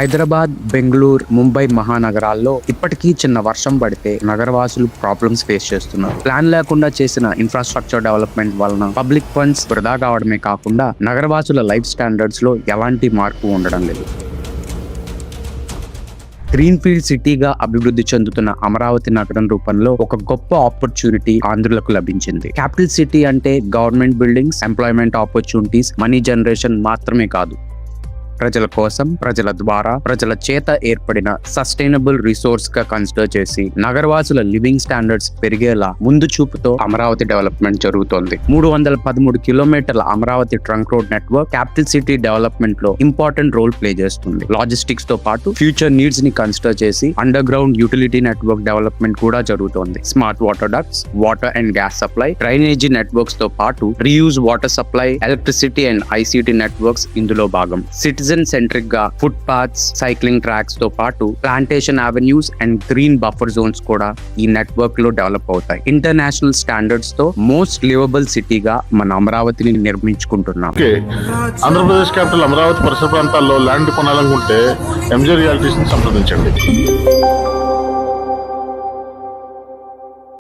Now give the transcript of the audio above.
హైదరాబాద్, బెంగళూరు, ముంబై మహానగరాల్లో ఇప్పటికీ చిన్న వర్షం పడితే నగరవాసులు ప్రాబ్లమ్స్ ఫేస్ చేస్తున్నారు. ప్లాన్ లేకుండా చేసిన ఇన్ఫ్రాస్ట్రక్చర్ డెవలప్మెంట్ వలన పబ్లిక్ ఫండ్స్ వృధా కావడమే కాకుండా నగరవాసుల లైఫ్ స్టాండర్డ్స్ లో ఎలాంటి మార్పు ఉండడం లేదు. గ్రీన్ఫీల్డ్ సిటీగా అభివృద్ధి చెందుతున్న అమరావతి నగరం రూపంలో ఒక గొప్ప ఆపర్చునిటీ ఆంధ్రులకు లభించింది. క్యాపిటల్ సిటీ అంటే government buildings, employment opportunities, money generation మాత్రమే కాదు, ప్రజల కోసం, ప్రజల ద్వారా, ప్రజల చేత ఏర్పడిన సస్టైనబుల్ రిసోర్స్ గా కన్సిడర్ చేసి నగరవాసుల లివింగ్ స్టాండర్డ్స్ పెరిగేలా ముందు చూపుతో అమరావతి డెవలప్మెంట్ జరుగుతోంది. 313 కిలోమీటర్ల Amaravati trunk road network capital city development లో ఇంపార్టెంట్ రోల్ ప్లే చేస్తుంది. లాజిస్టిక్స్ తో పాటు ఫ్యూచర్ నీడ్స్ ని కన్సిడర్ చేసి under ground utility network development కూడా జరుగుతోంది. Smart water ducts, water and gas supply, drainage networks తో పాటు reuse water supply, electricity and ICT networks ఇందులో భాగం. సిటిజన్ సెంట్రిక్ గా ఫుట్ పాత్స్, సైక్లింగ్ ట్రాక్స్ తో పాటు plantation avenues and green buffer zones కూడా ఈ నెట్వర్క్ లో డెవలప్ అవుతాయి. ఇంటర్నేషనల్ స్టాండర్డ్స్ తో మోస్ట్ లివబుల్ సిటీగా మన అమరావతిని నిర్మించుకుంటున్నాం. ఆంధ్రప్రదేశ్ క్యాపిటల్ అమరావతి పరిసర ప్రాంతాల్లో ల్యాండ్ కొనాలనుకుంటే ఎంజే రియాలిటీస్ ని సంప్రదించండి.